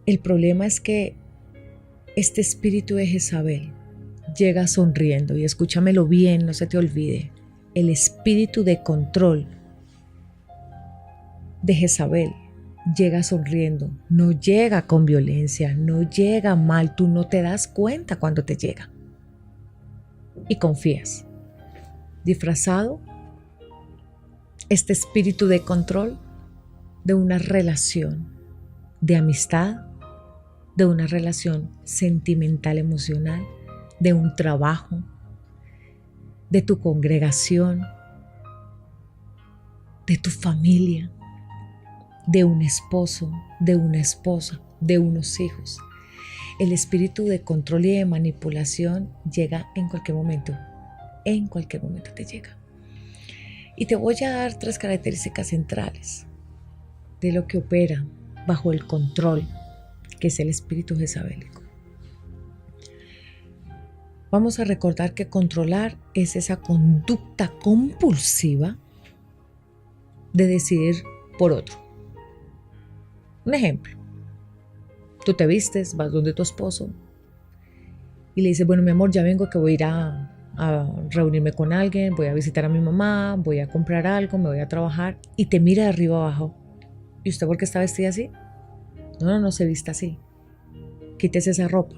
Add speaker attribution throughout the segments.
Speaker 1: El problema es que este espíritu de Jezabel llega sonriendo, y escúchamelo bien, no se te olvide. El espíritu de control de Jezabel llega sonriendo, no llega con violencia, no llega mal, tú no te das cuenta cuando te llega. Y confías. Disfrazado, este espíritu de control de una relación de amistad, de una relación sentimental, emocional, de un trabajo, de tu congregación, de tu familia, de un esposo, de una esposa, de unos hijos. El espíritu de control y de manipulación llega en cualquier momento. En cualquier momento te llega. Y te voy a dar 3 características centrales de lo que opera bajo el control, que es el espíritu jezabélico. Vamos a recordar que controlar es esa conducta compulsiva de decidir por otro. Un ejemplo, tú te vistes, vas donde tu esposo y le dices, bueno, mi amor, ya vengo, que voy a ir a reunirme con alguien, voy a visitar a mi mamá, voy a comprar algo, me voy a trabajar, y te mira de arriba abajo. ¿Y usted por qué está vestida así? No se vista así. Quítese esa ropa,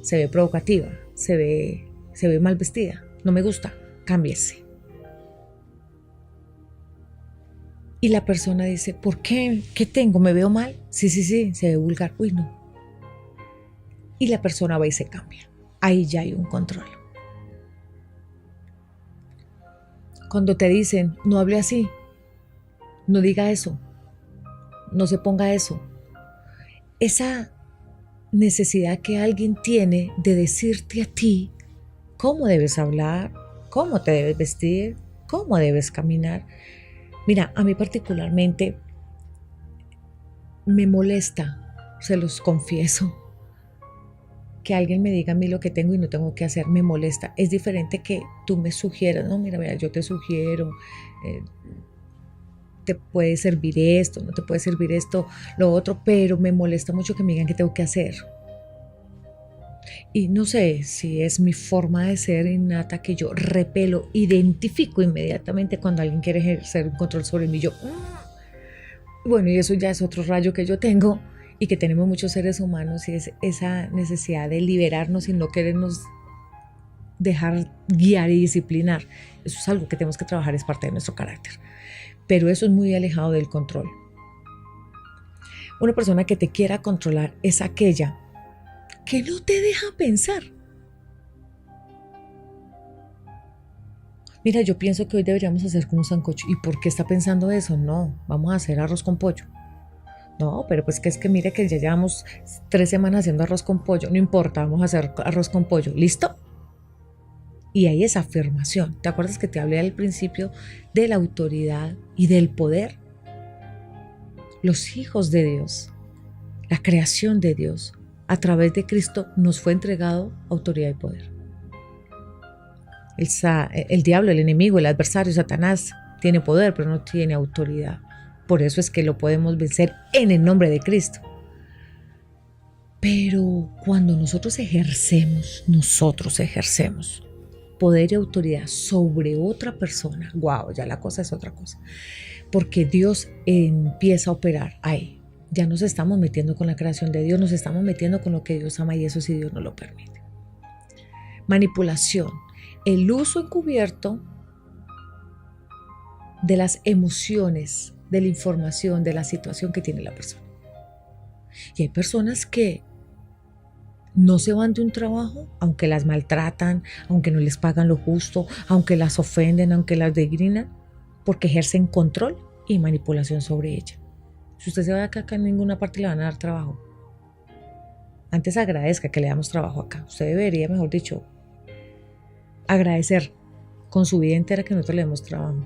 Speaker 1: se ve provocativa, se ve mal vestida, no me gusta, cámbiese. Y la persona dice, ¿por qué? ¿Qué tengo? ¿Me veo mal? Sí, se ve vulgar. Uy, no. Y la persona va y se cambia. Ahí ya hay un control. Cuando te dicen, no hable así, no diga eso, no se ponga eso. Esa necesidad que alguien tiene de decirte a ti cómo debes hablar, cómo te debes vestir, cómo debes caminar. Mira, a mí particularmente me molesta, se los confieso, que alguien me diga a mí lo que tengo y no tengo que hacer. Me molesta. Es diferente que tú me sugieras, no, mira, yo te sugiero, te puede servir esto, no te puede servir esto, lo otro, pero me molesta mucho que me digan qué tengo que hacer. Y no sé si es mi forma de ser innata, que yo repelo, identifico inmediatamente cuando alguien quiere ejercer un control sobre mí. Yo, bueno, y eso ya es otro rayo que yo tengo y que tenemos muchos seres humanos, y es esa necesidad de liberarnos y no querernos dejar guiar y disciplinar. Eso es algo que tenemos que trabajar, es parte de nuestro carácter. Pero eso es muy alejado del control. Una persona que te quiera controlar es aquella que no te deja pensar. Mira, yo pienso que hoy deberíamos hacer como un sancocho. ¿Y por qué está pensando eso? No, vamos a hacer arroz con pollo. No, pero pues que es que mire que ya llevamos 3 semanas haciendo arroz con pollo. No importa, vamos a hacer arroz con pollo. ¿Listo? Y hay esa afirmación. ¿Te acuerdas que te hablé al principio de la autoridad y del poder? Los hijos de Dios, la creación de Dios, a través de Cristo nos fue entregado autoridad y poder. El diablo, el enemigo, el adversario, Satanás, tiene poder, pero no tiene autoridad. Por eso es que lo podemos vencer en el nombre de Cristo. Pero cuando nosotros ejercemos poder y autoridad sobre otra persona, wow, ya la cosa es otra cosa. Porque Dios empieza a operar ahí. Ya nos estamos metiendo con la creación de Dios, nos estamos metiendo con lo que Dios ama, y eso sí Dios nos lo permite. Manipulación, el uso encubierto de las emociones, de la información, de la situación que tiene la persona. Y hay personas que no se van de un trabajo, aunque las maltratan, aunque no les pagan lo justo, aunque las ofenden, aunque las degrinan, porque ejercen control y manipulación sobre ella. Si usted se va acá en ninguna parte le van a dar trabajo. Antes agradezca que le damos trabajo acá. Usted debería, mejor dicho, agradecer con su vida entera que nosotros le demos trabajo.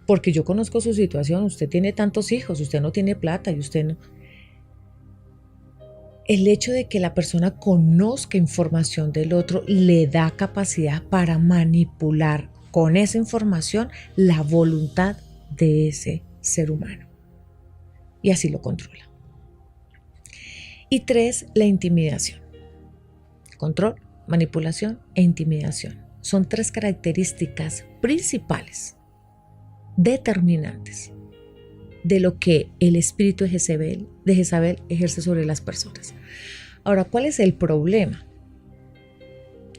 Speaker 1: Porque yo conozco su situación. Usted tiene tantos hijos, usted no tiene plata y usted no. El hecho de que la persona conozca información del otro le da capacidad para manipular con esa información la voluntad de ese ser humano. Y así lo controla. Y 3, la intimidación. Control, manipulación e intimidación. Son 3 características principales, determinantes, de lo que el espíritu de Jezabel ejerce sobre las personas. Ahora, ¿cuál es el problema?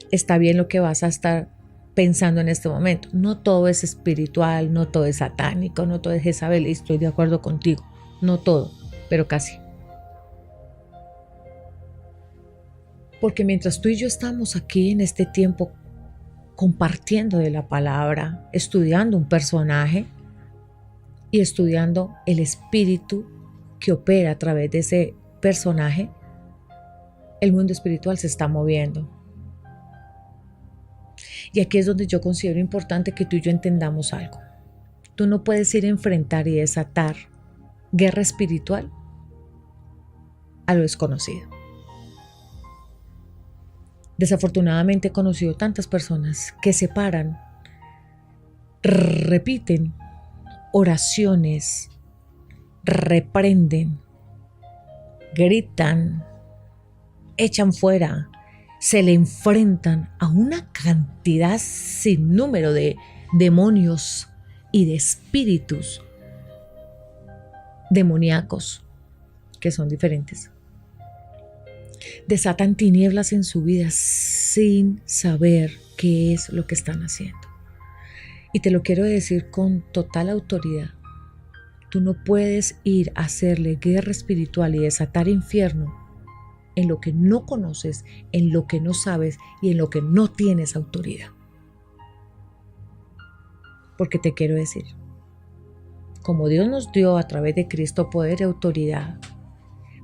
Speaker 1: Está bien lo que vas a estar pensando en este momento. No todo es espiritual, no todo es satánico, no todo es Jezabel. Estoy de acuerdo contigo. No todo, pero casi. Porque mientras tú y yo estamos aquí en este tiempo compartiendo de la palabra, estudiando un personaje y estudiando el espíritu que opera a través de ese personaje, el mundo espiritual se está moviendo. Y aquí es donde yo considero importante que tú y yo entendamos algo. Tú no puedes ir a enfrentar y desatar guerra espiritual a lo desconocido. Desafortunadamente he conocido tantas personas que se paran, repiten oraciones, reprenden, gritan, echan fuera, se le enfrentan a una cantidad sin número de demonios y de espíritus demoníacos que son diferentes. Desatan tinieblas en su vida sin saber qué es lo que están haciendo. Y te lo quiero decir con total autoridad. Tú no puedes ir a hacerle guerra espiritual y desatar infierno en lo que no conoces, en lo que no sabes y en lo que no tienes autoridad. Porque te quiero decir, como Dios nos dio a través de Cristo poder y autoridad,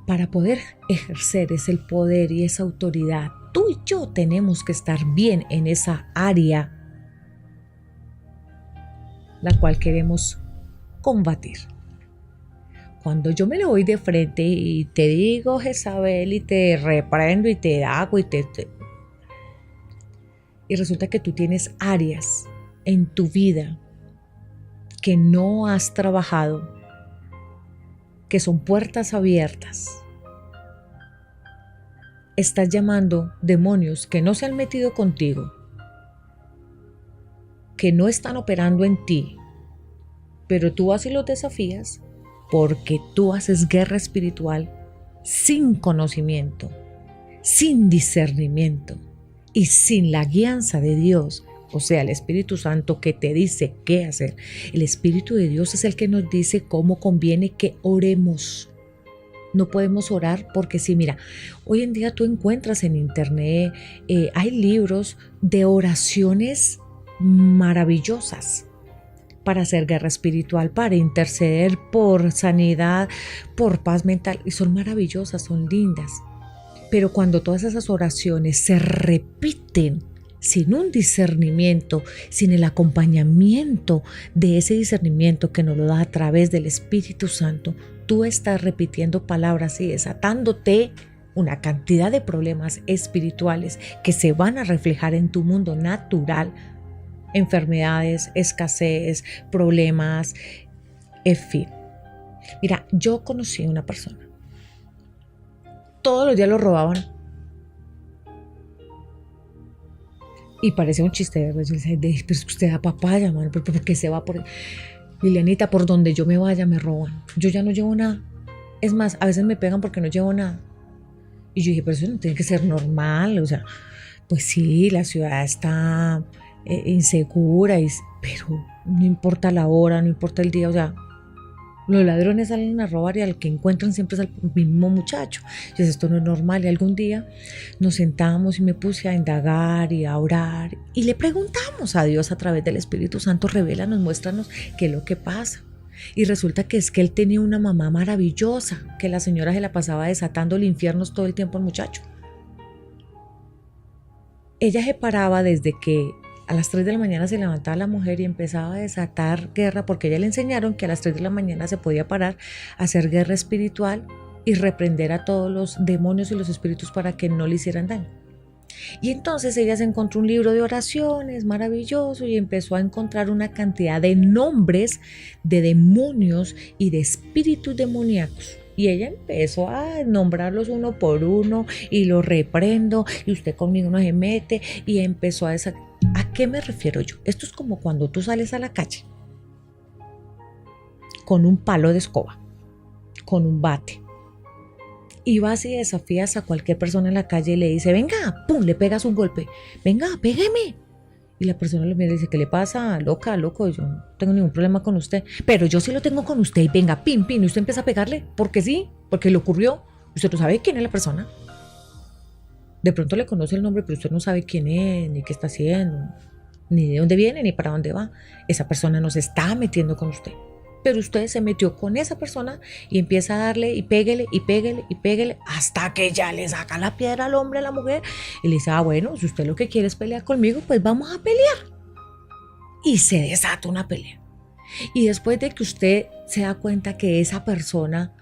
Speaker 1: para poder ejercer ese poder y esa autoridad, tú y yo tenemos que estar bien en esa área la cual queremos combatir. Cuando yo me lo voy de frente y te digo Jezabel y te reprendo y te hago y resulta que tú tienes áreas en tu vida que no has trabajado, que son puertas abiertas. Estás llamando demonios que no se han metido contigo, que no están operando en ti, pero tú vas y los desafías porque tú haces guerra espiritual sin conocimiento, sin discernimiento y sin la guianza de Dios, o sea, el Espíritu Santo que te dice qué hacer. El Espíritu de Dios es el que nos dice cómo conviene que oremos. No podemos orar porque sí, mira, hoy en día tú encuentras en internet, hay libros de oraciones maravillosas para hacer guerra espiritual, para interceder por sanidad, por paz mental, y son maravillosas, son lindas. Pero cuando todas esas oraciones se repiten sin un discernimiento, sin el acompañamiento de ese discernimiento que nos lo da a través del Espíritu Santo, tú estás repitiendo palabras y desatándote una cantidad de problemas espirituales que se van a reflejar en tu mundo natural, enfermedades, escasez, problemas, en fin. Mira, yo conocí a una persona, todos los días lo robaban. Y parece un chiste, ¿verdad? Yo decía, pero es que usted da papaya, mano, ¿por qué se va por...? Lilianita, por donde yo me vaya me roban. Yo ya no llevo nada. Es más, a veces me pegan porque no llevo nada. Y yo dije, pero eso no tiene que ser normal. O sea, pues sí, la ciudad está insegura, pero no importa la hora, no importa el día. O sea, los ladrones salen a robar y al que encuentran siempre es al mismo muchacho. Entonces esto no es normal. Y algún día nos sentamos y me puse a indagar y a orar y le preguntamos a Dios a través del Espíritu Santo, revélanos, muéstranos qué es lo que pasa. Y resulta que es que él tenía una mamá maravillosa, que la señora se la pasaba desatando el infierno todo el tiempo al muchacho. Ella se paraba desde que a las 3 de la mañana se levantaba la mujer y empezaba a desatar guerra, porque a ella le enseñaron que a las 3 de la mañana se podía parar a hacer guerra espiritual y reprender a todos los demonios y los espíritus para que no le hicieran daño. Y entonces ella se encontró un libro de oraciones maravilloso y empezó a encontrar una cantidad de nombres de demonios y de espíritus demoníacos. Y ella empezó a nombrarlos uno por uno y los reprendo y usted conmigo no se mete y empezó a esa... ¿A qué me refiero yo? Esto es como cuando tú sales a la calle con un palo de escoba, con un bate, y vas y desafías a cualquier persona en la calle y le dice, venga, pum, le pegas un golpe, venga, pégueme. Y la persona lo mira y dice, ¿qué le pasa, loca, loco? Yo no tengo ningún problema con usted, pero yo sí lo tengo con usted. Y venga, pim, pim, y usted empieza a pegarle, porque sí, porque le ocurrió. Usted no sabe quién es la persona. De pronto le conoce el nombre, pero usted no sabe quién es, ni qué está haciendo, ni de dónde viene, ni para dónde va. Esa persona no se está metiendo con usted. Pero usted se metió con esa persona y empieza a darle y péguele y péguele y péguele hasta que ya le saca la piedra al hombre, a la mujer, y le dice, bueno, si usted lo que quiere es pelear conmigo, pues vamos a pelear. Y se desata una pelea. Y después de que usted se da cuenta que esa persona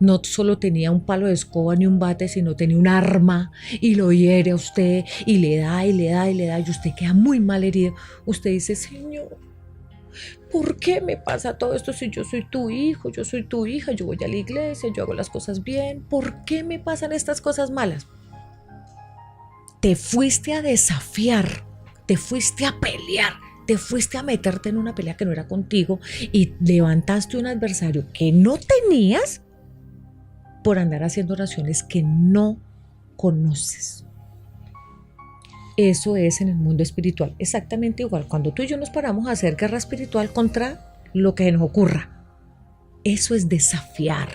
Speaker 1: no solo tenía un palo de escoba ni un bate, sino tenía un arma y lo hiere a usted y le da y le da y le da y usted queda muy mal herido, usted dice, Señor, ¿por qué me pasa todo esto si yo soy tu hijo, yo soy tu hija, yo voy a la iglesia, yo hago las cosas bien? ¿Por qué me pasan estas cosas malas? Te fuiste a desafiar, te fuiste a pelear, te fuiste a meterte en una pelea que no era contigo y levantaste un adversario que no tenías por andar haciendo oraciones que no conoces. Eso es en el mundo espiritual, exactamente igual. Cuando tú y yo nos paramos a hacer guerra espiritual contra lo que nos ocurra, eso es desafiar.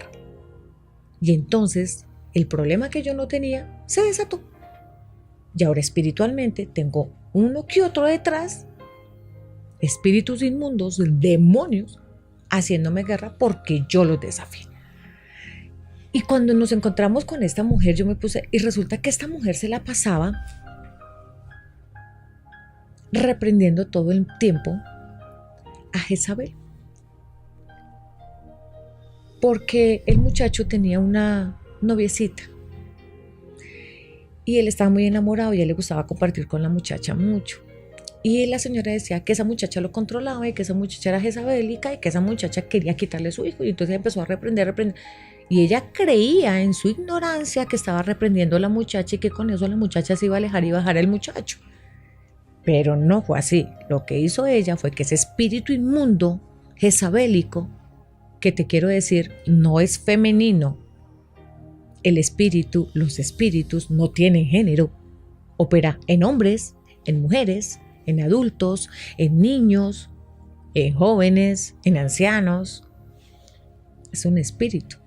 Speaker 1: Y entonces el problema que yo no tenía se desató. Y ahora espiritualmente tengo uno que otro detrás, espíritus inmundos, demonios, haciéndome guerra porque yo los desafié. Y cuando nos encontramos con esta mujer, yo me puse, y resulta que esta mujer se la pasaba reprendiendo todo el tiempo a Jezabel, porque el muchacho tenía una noviecita y él estaba muy enamorado y a él le gustaba compartir con la muchacha mucho. Y la señora decía que esa muchacha lo controlaba y que esa muchacha era jezabélica y que esa muchacha quería quitarle su hijo. Y entonces empezó a reprender. Y ella creía en su ignorancia que estaba reprendiendo a la muchacha y que con eso la muchacha se iba a alejar y bajar al muchacho. Pero no fue así. Lo que hizo ella fue que ese espíritu inmundo, jezabélico, que te quiero decir, no es femenino. El espíritu, los espíritus no tienen género. Opera en hombres, en mujeres, en adultos, en niños, en jóvenes, en ancianos. Es un espíritu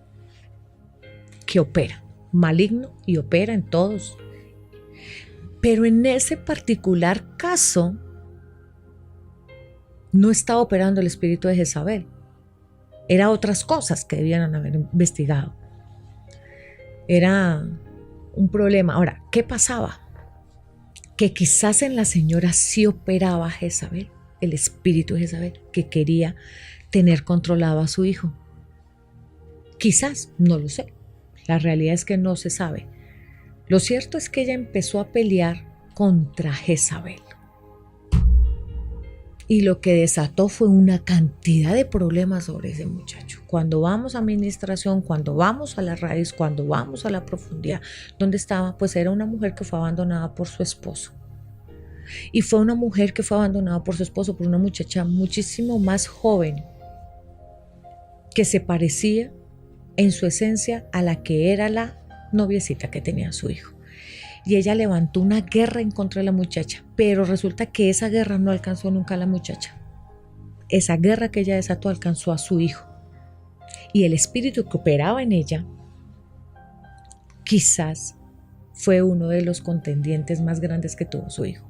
Speaker 1: que opera, maligno, y opera en todos. Pero en ese particular caso no estaba operando el espíritu de Jezabel. Era otras cosas que debían haber investigado. Era un problema. Ahora, ¿qué pasaba? Que quizás en la señora sí operaba Jezabel, el espíritu de Jezabel, que quería tener controlado a su hijo. Quizás, no lo sé. La realidad es que no se sabe. Lo cierto es que ella empezó a pelear contra Jezabel. Y lo que desató fue una cantidad de problemas sobre ese muchacho. Cuando vamos a administración, cuando vamos a la raíz, cuando vamos a la profundidad, ¿dónde estaba? Pues era una mujer que fue abandonada por su esposo. Y fue una mujer que fue abandonada por su esposo, por una muchacha muchísimo más joven, que se parecía en su esencia a la que era la noviecita que tenía su hijo. Y ella levantó una guerra en contra de la muchacha, pero resulta que esa guerra no alcanzó nunca a la muchacha. Esa guerra que ella desató alcanzó a su hijo. Y el espíritu que operaba en ella quizás fue uno de los contendientes más grandes que tuvo su hijo.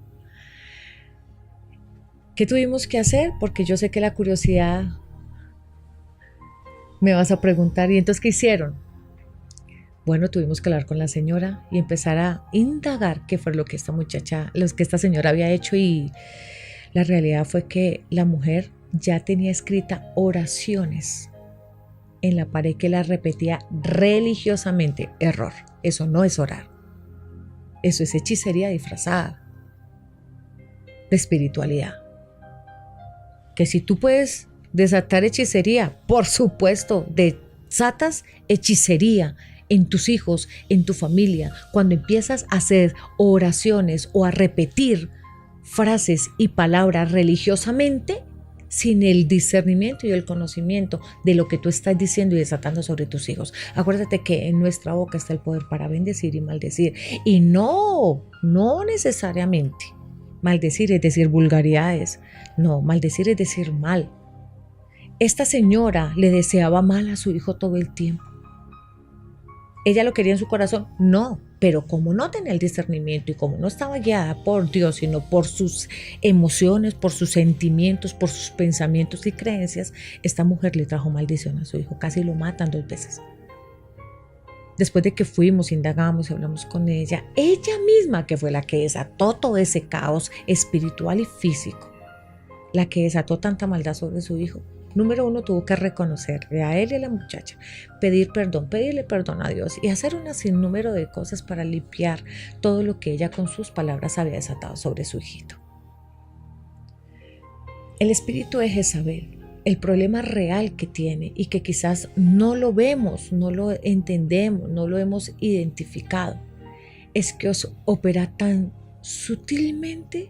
Speaker 1: ¿Qué tuvimos que hacer? Porque yo sé que la curiosidad me vas a preguntar, ¿y entonces qué hicieron? Bueno, tuvimos que hablar con la señora y empezar a indagar qué fue lo que esta señora había hecho, y la realidad fue que la mujer ya tenía escrita oraciones en la pared que la repetía religiosamente. Error, eso no es orar. Eso es hechicería disfrazada de espiritualidad. Que si tú puedes desatar hechicería, por supuesto, de desatas hechicería en tus hijos, en tu familia, cuando empiezas a hacer oraciones o a repetir frases y palabras religiosamente sin el discernimiento y el conocimiento de lo que tú estás diciendo y desatando sobre tus hijos. Acuérdate que en nuestra boca está el poder para bendecir y maldecir. Y no necesariamente maldecir es decir vulgaridades. No, maldecir es decir mal. Esta señora le deseaba mal a su hijo todo el tiempo. ¿Ella lo quería en su corazón? No, pero como no tenía el discernimiento y como no estaba guiada por Dios, sino por sus emociones, por sus sentimientos, por sus pensamientos y creencias, esta mujer le trajo maldición a su hijo, casi lo matan 2 veces. Después de que fuimos, indagamos y hablamos con ella misma que fue la que desató todo ese caos espiritual y físico, la que desató tanta maldad sobre su hijo. Número 1, tuvo que reconocerle a él y a la muchacha, pedirle perdón a Dios y hacer un sinnúmero de cosas para limpiar todo lo que ella con sus palabras había desatado sobre su hijito. El espíritu de Jezabel, el problema real que tiene y que quizás no lo vemos, no lo entendemos, no lo hemos identificado, es que os opera tan sutilmente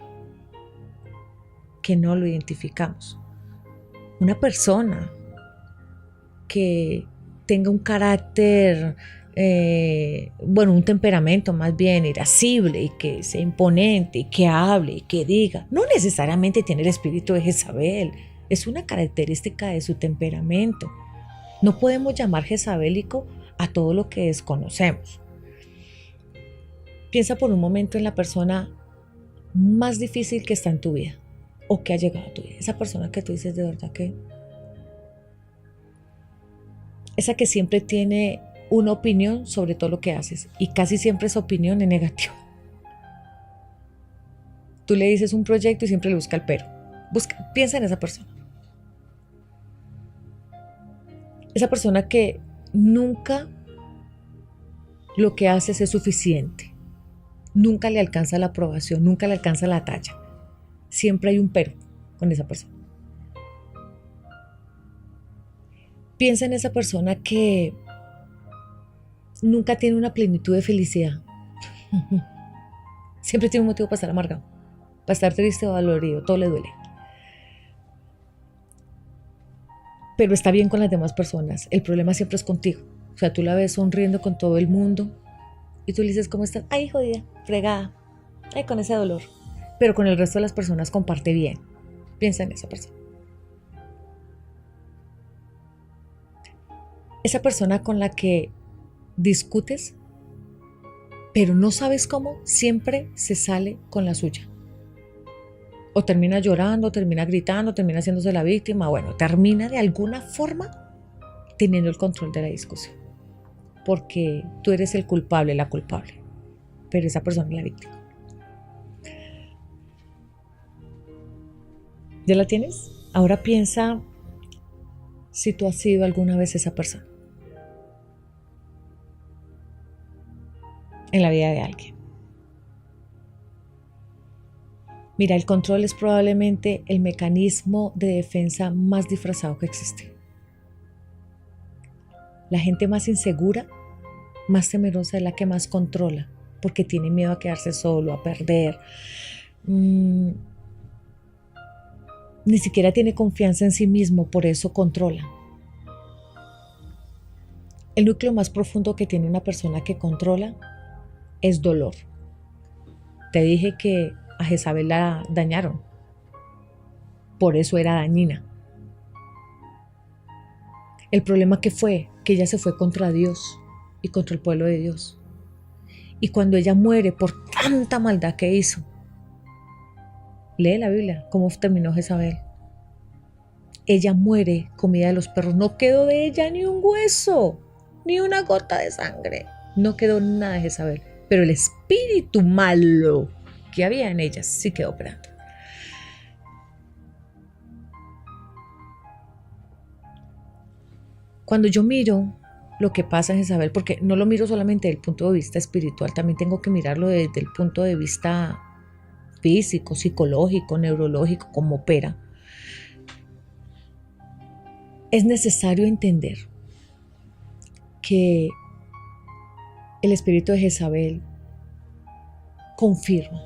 Speaker 1: que no lo identificamos. Una persona que tenga un carácter, un temperamento más bien irascible y que sea imponente y que hable y que diga, no necesariamente tiene el espíritu de Jezabel, es una característica de su temperamento. No podemos llamar jezabélico a todo lo que desconocemos. Piensa por un momento en la persona más difícil que está en tu vida o que ha llegado a tu vida. Esa persona que tú dices de verdad que... Esa que siempre tiene una opinión sobre todo lo que haces y casi siempre esa opinión es negativa. Tú le dices un proyecto y siempre le busca el pero. Piensa en esa persona. Esa persona que nunca lo que haces es suficiente. Nunca le alcanza la aprobación, nunca le alcanza la talla. Siempre hay un pero con esa persona. Piensa en esa persona que nunca tiene una plenitud de felicidad. Siempre tiene un motivo para estar amargado, para estar triste o dolorido, todo le duele. Pero está bien con las demás personas. El problema siempre es contigo. O sea, tú la ves sonriendo con todo el mundo y tú le dices, ¿cómo estás? Ay, jodida, fregada. Ay, con ese dolor. Pero con el resto de las personas comparte bien. Piensa en esa persona. Esa persona con la que discutes, pero no sabes cómo, siempre se sale con la suya. O termina llorando, termina gritando, termina haciéndose la víctima. Bueno, termina de alguna forma teniendo el control de la discusión. Porque tú eres el culpable, la culpable. Pero esa persona es la víctima. ¿Ya la tienes? Ahora piensa si tú has sido alguna vez esa persona en la vida de alguien. Mira, el control es probablemente el mecanismo de defensa más disfrazado que existe. La gente más insegura, más temerosa es la que más controla, porque tiene miedo a quedarse solo, a perder. Ni siquiera tiene confianza en sí mismo, por eso controla. El núcleo más profundo que tiene una persona que controla es dolor. Te dije que a Jezabel la dañaron, por eso era dañina. El problema que fue que ella se fue contra Dios y contra el pueblo de Dios. Y cuando ella muere por tanta maldad que hizo, lee la Biblia, cómo terminó Jezabel. Ella muere comida de los perros. No quedó de ella ni un hueso, ni una gota de sangre. No quedó nada de Jezabel. Pero el espíritu malo que había en ella sí quedó operando. Cuando yo miro lo que pasa en Jezabel, porque no lo miro solamente desde el punto de vista espiritual, también tengo que mirarlo desde el punto de vista físico, psicológico, neurológico, cómo opera. Es necesario entender que el espíritu de Jezabel confirma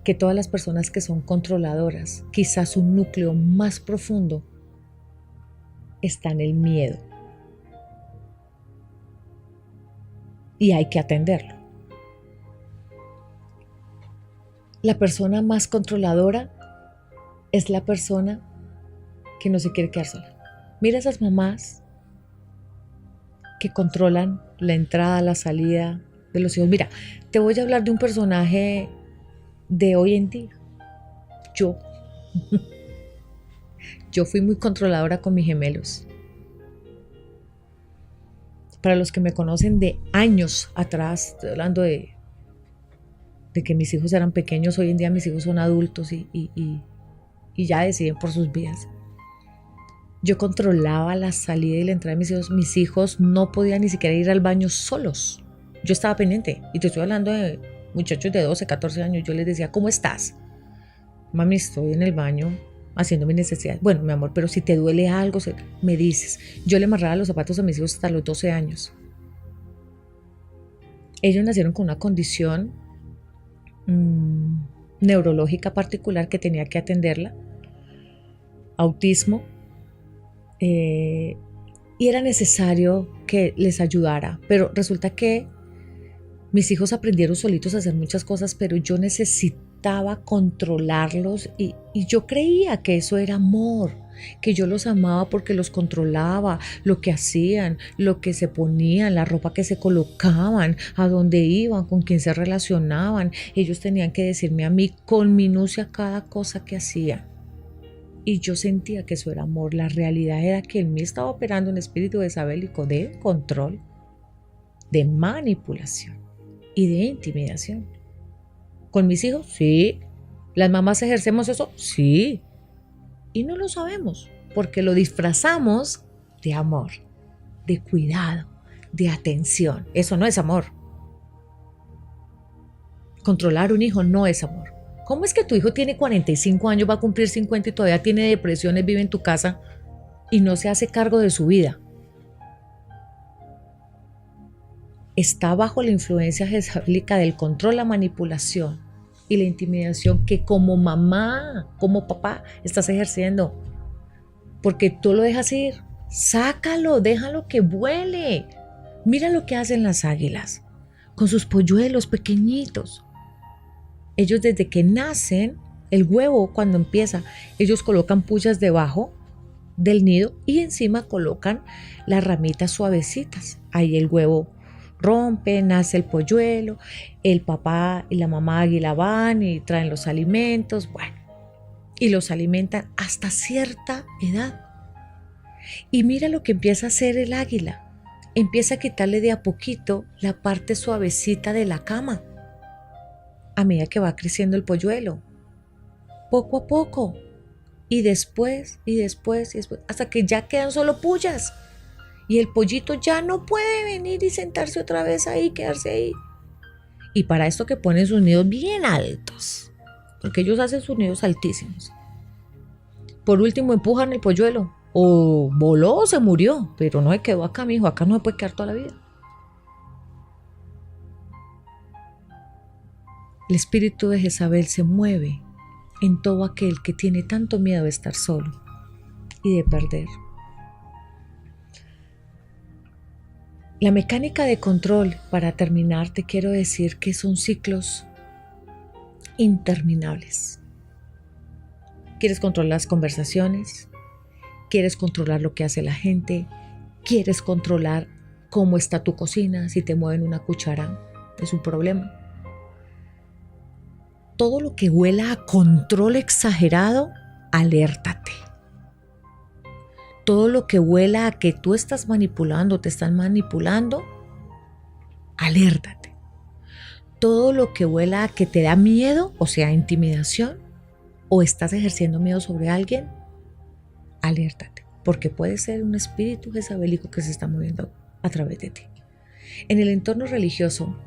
Speaker 1: que todas las personas que son controladoras, quizás un núcleo más profundo está en el miedo. Y hay que atenderlo. La persona más controladora es la persona que no se quiere quedar sola. Mira esas mamás que controlan la entrada, la salida de los hijos. Mira, te voy a hablar de un personaje de hoy en día. Yo fui muy controladora con mis gemelos. Para los que me conocen de años atrás, estoy hablando de que mis hijos eran pequeños, hoy en día mis hijos son adultos y ya deciden por sus vidas. Yo controlaba la salida y la entrada de mis hijos. Mis hijos no podían ni siquiera ir al baño solos. Yo estaba pendiente. Y te estoy hablando de muchachos de 12, 14 años. Yo les decía, ¿cómo estás? Mami, estoy en el baño haciendo mis necesidades. Bueno, mi amor, pero si te duele algo, me dices. Yo le amarraba los zapatos a mis hijos hasta los 12 años. Ellos nacieron con una condición neurológica particular que tenía que atenderla. Autismo. Y era necesario que les ayudara, pero resulta que mis hijos aprendieron solitos a hacer muchas cosas, pero yo necesitaba controlarlos y yo creía que eso era amor, que yo los amaba porque los controlaba, lo que hacían, lo que se ponían, la ropa que se colocaban, a dónde iban, con quién se relacionaban. Ellos tenían que decirme a mí con minucia cada cosa que hacían. Y yo sentía que eso era amor. La realidad era que en mí estaba operando un espíritu desabélico de control, de manipulación y de intimidación. ¿Con mis hijos? Sí. ¿Las mamás ejercemos eso? Sí. Y no lo sabemos porque lo disfrazamos de amor, de cuidado, de atención. Eso no es amor. Controlar un hijo no es amor. ¿Cómo es que tu hijo tiene 45 años, va a cumplir 50 y todavía tiene depresiones, vive en tu casa y no se hace cargo de su vida? Está bajo la influencia jezabélica del control, la manipulación y la intimidación que como mamá, como papá estás ejerciendo. Porque tú lo dejas ir, sácalo, déjalo que vuele. Mira lo que hacen las águilas con sus polluelos pequeñitos. Ellos desde que nacen, el huevo cuando empieza, ellos colocan pullas debajo del nido y encima colocan las ramitas suavecitas. Ahí el huevo rompe, nace el polluelo, el papá y la mamá águila van y traen los alimentos, bueno, y los alimentan hasta cierta edad. Y mira lo que empieza a hacer el águila. Empieza a quitarle de a poquito la parte suavecita de la cama a medida que va creciendo el polluelo, poco a poco, y después, hasta que ya quedan solo pullas, y el pollito ya no puede venir y sentarse otra vez ahí, quedarse ahí. Y para esto que ponen sus nidos bien altos, porque ellos hacen sus nidos altísimos. Por último empujan el polluelo, o voló o se murió, pero no se quedó acá, mijo, acá no se puede quedar toda la vida. El espíritu de Jezabel se mueve en todo aquel que tiene tanto miedo de estar solo y de perder. La mecánica de control, para terminar, te quiero decir que son ciclos interminables. ¿Quieres controlar las conversaciones? ¿Quieres controlar lo que hace la gente? ¿Quieres controlar cómo está tu cocina? Si te mueven una cuchara, es un problema. Todo lo que huela a control exagerado, alértate. Todo lo que huela a que tú estás manipulando, te están manipulando, alértate. Todo lo que huela a que te da miedo, o sea, intimidación, o estás ejerciendo miedo sobre alguien, alértate, porque puede ser un espíritu jezabélico que se está moviendo a través de ti. En el entorno religioso,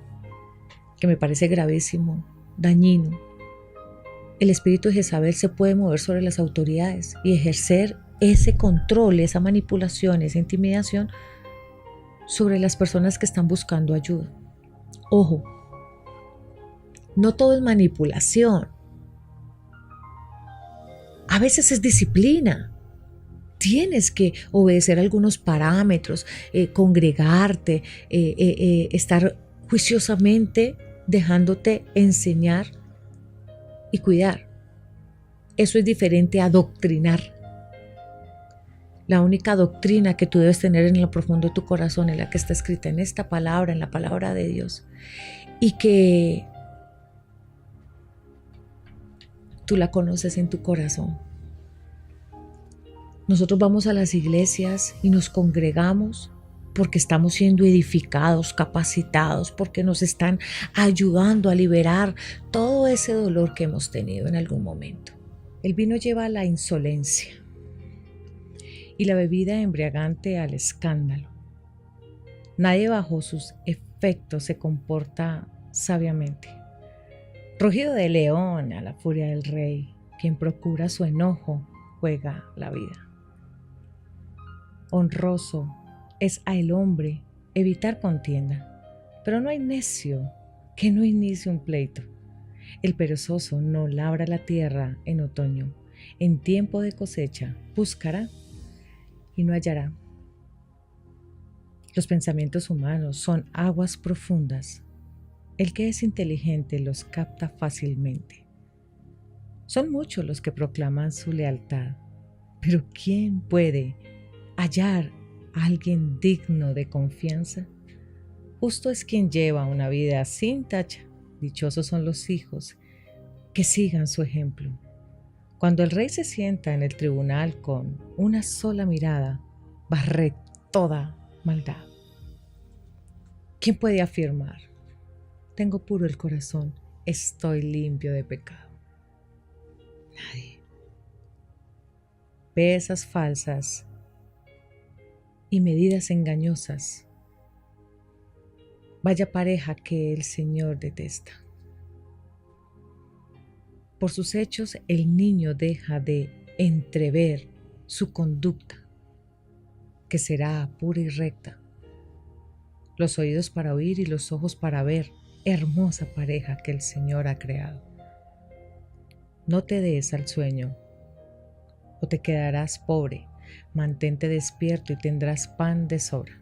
Speaker 1: que me parece gravísimo, dañino, el espíritu de Jezabel se puede mover sobre las autoridades y ejercer ese control, esa manipulación, esa intimidación sobre las personas que están buscando ayuda. Ojo, no todo es manipulación. A veces es disciplina. Tienes que obedecer algunos parámetros, congregarte, estar juiciosamente dejándote enseñar y cuidar. Eso es diferente a adoctrinar. La única doctrina que tú debes tener en lo profundo de tu corazón es la que está escrita en esta palabra, en la palabra de Dios. Y que tú la conoces en tu corazón. Nosotros vamos a las iglesias y nos congregamos porque estamos siendo edificados, capacitados, porque nos están ayudando a liberar todo ese dolor que hemos tenido en algún momento. El vino lleva a la insolencia y la bebida embriagante al escándalo. Nadie bajo sus efectos se comporta sabiamente. Rugido de león a la furia del rey, quien procura su enojo juega la vida. Honroso es a el hombre evitar contienda, pero no hay necio que no inicie un pleito. El perezoso no labra la tierra en otoño, en tiempo de cosecha buscará y no hallará. Los pensamientos humanos son aguas profundas. El que es inteligente los capta fácilmente. Son muchos los que proclaman su lealtad, pero ¿quién puede hallar a alguien digno de confianza? Justo es quien lleva una vida sin tacha. Dichosos son los hijos que sigan su ejemplo. Cuando el rey se sienta en el tribunal con una sola mirada, barre toda maldad. ¿Quién puede afirmar? Tengo puro el corazón, estoy limpio de pecado. Nadie. Pesas falsas y medidas engañosas. Vaya pareja que el Señor detesta. Por sus hechos el niño deja de entrever su conducta, que será pura y recta. Los oídos para oír y los ojos para ver, hermosa pareja que el Señor ha creado. No te des al sueño o te quedarás pobre. Mantente despierto y tendrás pan de sobra.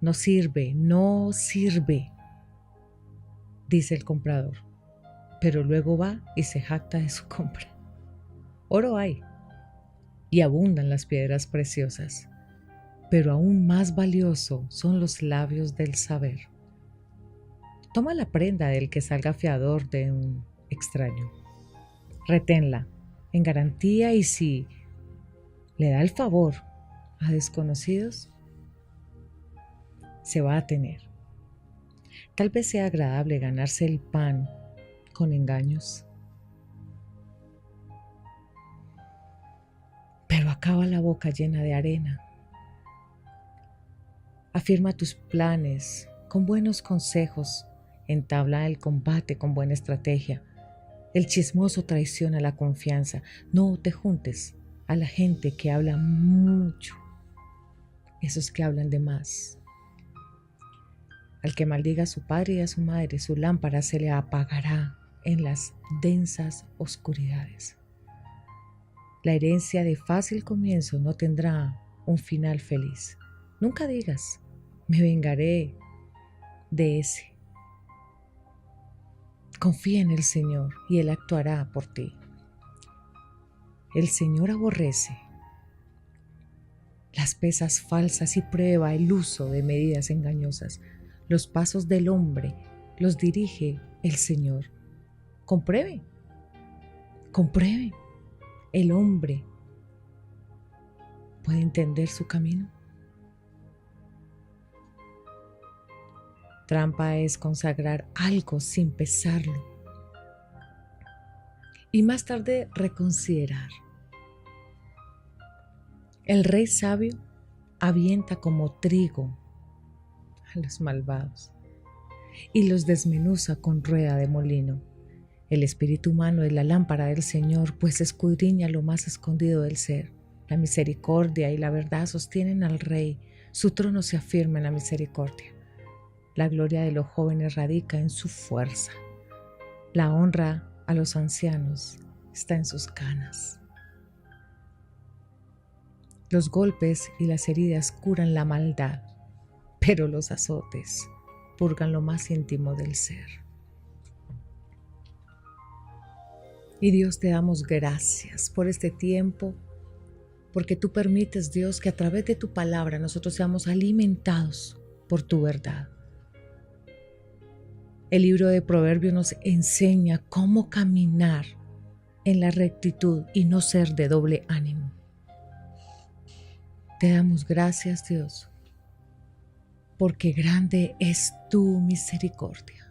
Speaker 1: No sirve, dice el comprador, pero luego va y se jacta de su compra. Oro hay y abundan las piedras preciosas, pero aún más valioso son los labios del saber. Toma la prenda del que salga fiador de un extraño. Reténla en garantía y si le da el favor a desconocidos, se va a tener. Tal vez sea agradable ganarse el pan con engaños, pero acaba la boca llena de arena. Afirma tus planes con buenos consejos, entabla el combate con buena estrategia. El chismoso traiciona la confianza. No te juntes a la gente que habla mucho, esos que hablan de más. Al que maldiga a su padre y a su madre, su lámpara se le apagará en las densas oscuridades. La herencia de fácil comienzo no tendrá un final feliz. Nunca digas, me vengaré de ese. Confía en el Señor y Él actuará por ti. El Señor aborrece las pesas falsas y prueba el uso de medidas engañosas. Los pasos del hombre los dirige el Señor. Compruebe. El hombre puede entender su camino. Trampa es consagrar algo sin pesarlo y más tarde reconsiderar. El rey sabio avienta como trigo a los malvados y los desmenuza con rueda de molino. El espíritu humano es la lámpara del Señor, pues escudriña lo más escondido del ser. La misericordia y la verdad sostienen al rey. Su trono se afirma en la misericordia. La gloria de los jóvenes radica en su fuerza. La honra a los ancianos está en sus canas. Los golpes y las heridas curan la maldad, pero los azotes purgan lo más íntimo del ser. Y Dios, te damos gracias por este tiempo, porque tú permites, Dios, que a través de tu palabra nosotros seamos alimentados por tu verdad. El libro de Proverbios nos enseña cómo caminar en la rectitud y no ser de doble ánimo. Te damos gracias, Dios, porque grande es tu misericordia.